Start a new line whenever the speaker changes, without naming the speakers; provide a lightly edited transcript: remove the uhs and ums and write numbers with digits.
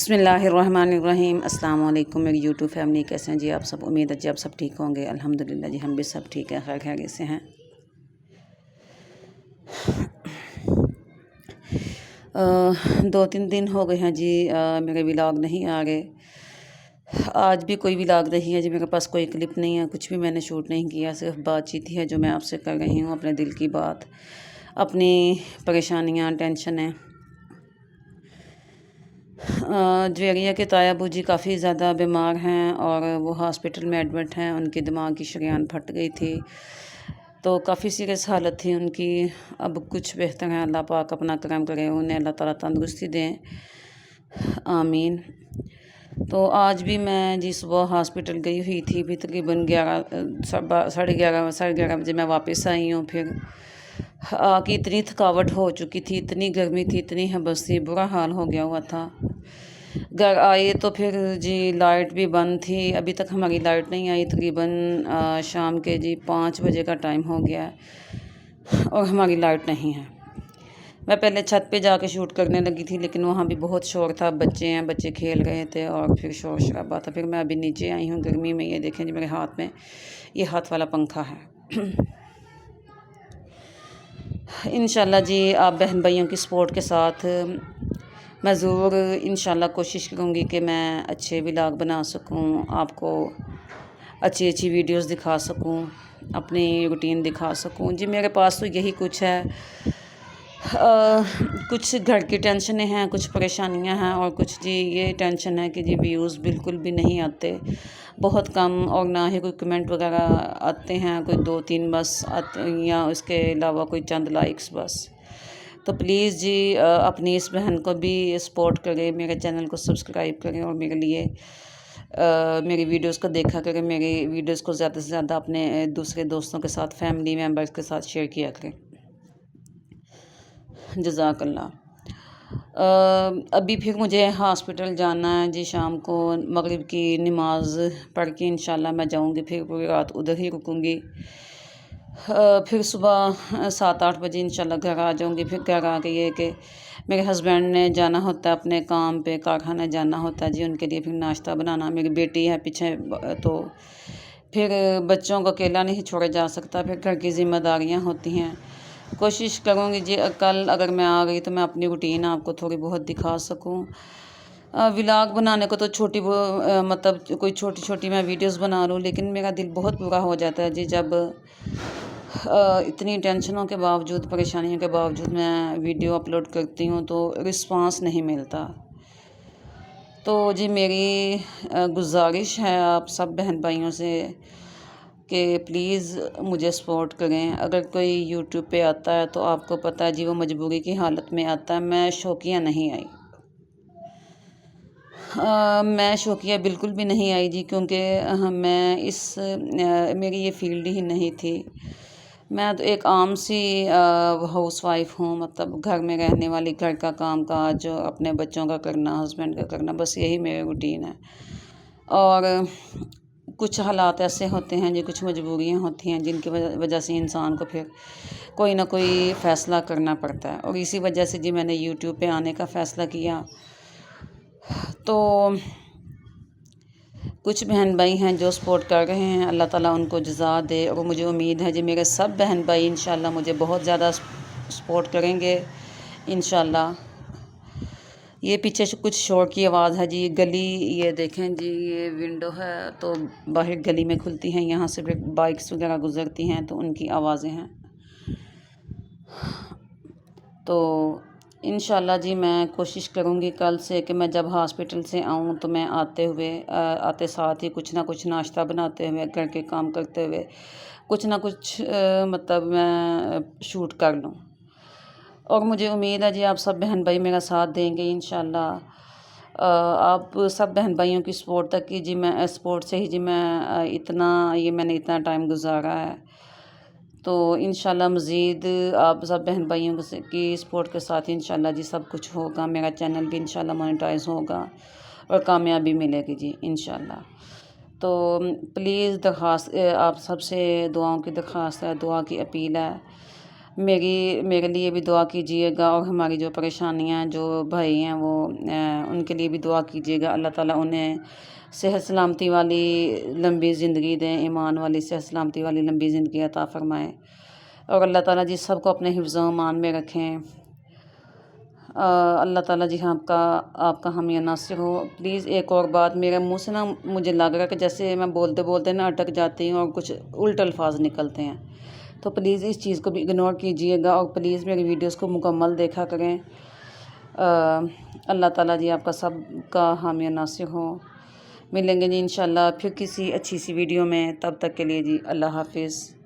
بسم اللہ الرحمن الرحیم۔ السلام علیکم میری یوٹیوب فیملی، کیسے ہیں جی آپ سب؟ امید ہے جی آپ سب ٹھیک ہوں گے۔ الحمدللہ جی ہم بھی سب ٹھیک ہیں، خیر خیریت سے ہیں۔ دو تین دن ہو گئے ہیں جی میرے ولاگ نہیں آ رہے۔ آج بھی کوئی ولاگ نہیں ہے جی، میرے پاس کوئی کلپ نہیں ہے، کچھ بھی میں نے شوٹ نہیں کیا، صرف بات چیت ہی ہے جو میں آپ سے کر رہی ہوں، اپنے دل کی بات، اپنی پریشانیاں، ٹینشنیں۔ جویریہ کے تایا ابو جی کافی زیادہ بیمار ہیں اور وہ ہاسپٹل میں ایڈمٹ ہیں، ان کی دماغ کی شریان پھٹ گئی تھی، تو کافی سیریس حالت تھی ان کی۔ اب کچھ بہتر ہیں، اللہ پاک اپنا کرم کرے، انہیں اللہ تعالیٰ تندرستی دیں، آمین۔ تو آج بھی میں جی صبح ہاسپٹل گئی ہوئی تھی، بھی تقریباً 11 بجے میں واپس آئی ہوں۔ پھر آ کے اتنی تھکاوٹ ہو چکی تھی، اتنی گرمی تھی، اتنی حبس تھی، برا حال ہو گیا ہوا تھا۔ گھر آئے تو پھر جی لائٹ بھی بند تھی، ابھی تک ہماری لائٹ نہیں آئی، تقریباً شام کے جی 5 بجے کا ٹائم ہو گیا ہے اور ہماری لائٹ نہیں ہے۔ میں پہلے چھت پہ جا کے شوٹ کرنے لگی تھی، لیکن وہاں بھی بہت شور تھا، بچے کھیل رہے تھے اور پھر شور شرابہ تھا۔ پھر میں ابھی نیچے آئی ہوں گرمی میں، یہ دیکھیں جی میرے ہاتھ میں یہ ہاتھ والا پنکھا ہے۔ انشاءاللہ جی آپ بہن بھائیوں کی سپورٹ کے ساتھ میں ضرور انشاءاللہ کوشش کروں گی کہ میں اچھے ولاگ بنا سکوں، آپ کو اچھی ویڈیوز دکھا سکوں، اپنی روٹین دکھا سکوں۔ جی میرے پاس تو یہی کچھ ہے، کچھ گھر کی ٹینشنیں ہیں، کچھ پریشانیاں ہیں، اور کچھ جی یہ ٹینشن ہے کہ جی ویوز بالکل بھی نہیں آتے، بہت کم، اور نہ ہی کوئی کمنٹ وغیرہ آتے ہیں، کوئی 2-3 بس آتے، یا اس کے علاوہ کوئی چند لائکس بس۔ تو پلیز جی اپنی اس بہن کو بھی سپورٹ کریں، میرے چینل کو سبسکرائب کریں اور میرے لیے میری ویڈیوز کو دیکھا کریں، میری ویڈیوز کو زیادہ سے زیادہ اپنے دوسرے دوستوں کے ساتھ، فیملی ممبرز کے ساتھ شیئر کیا کریں، جزاک اللہ۔ ابھی پھر مجھے ہاسپٹل جانا ہے جی، شام کو مغرب کی نماز پڑھ کے انشاءاللہ میں جاؤں گی، پھر پوری رات ادھر ہی رکوں گی، پھر صبح 7-8 بجے انشاءاللہ گھر آ جاؤں گی۔ پھر گھر آ کے یہ کہ میرے ہسبینڈ نے جانا ہوتا ہے اپنے کام پہ، کارخانے جانا ہوتا ہے جی، ان کے لیے پھر ناشتہ بنانا، میری بیٹی ہے پیچھے، تو پھر بچوں کو اکیلا نہیں چھوڑا جا سکتا، پھر گھر کی ذمہ داریاں ہوتی ہیں۔ کوشش کروں گی جی کل اگر میں آ گئی تو میں اپنی روٹین آپ کو تھوڑی بہت دکھا سکوں۔ ولاگ بنانے کو تو مطلب کوئی چھوٹی میں ویڈیوز بنا لوں، لیکن میرا دل بہت برا ہو جاتا ہے جی جب اتنی ٹینشنوں کے باوجود، پریشانیوں کے باوجود میں ویڈیو اپلوڈ کرتی ہوں تو رسپانس نہیں ملتا۔ تو جی میری گزارش ہے آپ سب بہن بھائیوں سے کہ پلیز مجھے سپورٹ کریں۔ اگر کوئی یوٹیوب پہ آتا ہے تو آپ کو پتہ ہے جی وہ مجبوری کی حالت میں آتا ہے، میں شوقیہ نہیں آئی، میں شوقیہ بالکل بھی نہیں آئی جی، کیونکہ میری یہ فیلڈ ہی نہیں تھی۔ میں تو ایک عام سی ہاؤس وائف ہوں، مطلب گھر میں رہنے والی، گھر کا کام کاج، اپنے بچوں کا کرنا، ہسبینڈ کا کرنا، بس یہی میری روٹین ہے۔ اور کچھ حالات ایسے ہوتے ہیں جی، کچھ مجبوریاں ہوتی ہیں جن کی وجہ سے انسان کو پھر کوئی نہ کوئی فیصلہ کرنا پڑتا ہے، اور اسی وجہ سے جی میں نے یوٹیوب پہ آنے کا فیصلہ کیا۔ تو کچھ بہن بھائی ہیں جو سپورٹ کر رہے ہیں، اللہ تعالیٰ ان کو جزا دے، اور مجھے امید ہے جی میرے سب بہن بھائی انشاءاللہ مجھے بہت زیادہ سپورٹ کریں گے انشاءاللہ۔ یہ پیچھے سے کچھ شور کی آواز ہے جی، گلی یہ دیکھیں جی، یہ ونڈو ہے تو باہر گلی میں کھلتی ہیں، یہاں سے پھر بائکس وغیرہ گزرتی ہیں تو ان کی آوازیں ہیں۔ تو انشاءاللہ جی میں کوشش کروں گی کل سے کہ میں جب ہاسپٹل سے آؤں تو میں آتے ساتھ ہی کچھ نہ کچھ ناشتہ بناتے ہوئے، گھر کے کام کرتے ہوئے کچھ نہ کچھ مطلب میں شوٹ کر لوں، اور مجھے امید ہے جی آپ سب بہن بھائی میرا ساتھ دیں گے انشاءاللہ۔ آپ سب بہن بھائیوں کی سپورٹ تک کی جی، میں سپورٹ سے ہی جی میں نے اتنا ٹائم گزارا ہے، تو انشاءاللہ مزید آپ سب بہن بھائیوں کی سپورٹ کے ساتھ انشاءاللہ جی سب کچھ ہوگا، میرا چینل بھی انشاءاللہ مونیٹائز ہوگا اور کامیابی ملے گی جی انشاءاللہ۔ تو پلیز آپ سب سے دعاؤں کی درخواست ہے، دعا کی اپیل ہے، میرے لیے بھی دعا کیجیے گا، اور ہماری جو پریشانیاں جو بھائی ہیں وہ ان کے لیے بھی دعا کیجیے گا۔ اللہ تعالیٰ انہیں صحت سلامتی والی لمبی زندگی دیں، ایمان والی صحت سلامتی والی لمبی زندگی عطا فرمائیں، اور اللہ تعالیٰ جی سب کو اپنے حفظ و امان میں رکھیں۔ اللہ تعالیٰ جی آپ کا حامی ناصر ہو۔ پلیز ایک اور بات، میرے منہ سے نا مجھے لگ رہا ہے کہ جیسے میں بولتے بولتے نا اٹک جاتی ہوں اور کچھ الٹ الفاظ نکلتے ہیں، تو پلیز اس چیز کو بھی اگنور کیجیے گا، اور پلیز میری ویڈیوز کو مکمل دیکھا کریں۔ اللہ تعالیٰ جی آپ کا سب کا حامی ناصر ہو۔ ملیں گے جی انشاءاللہ پھر کسی اچھی سی ویڈیو میں، تب تک کے لیے جی اللہ حافظ۔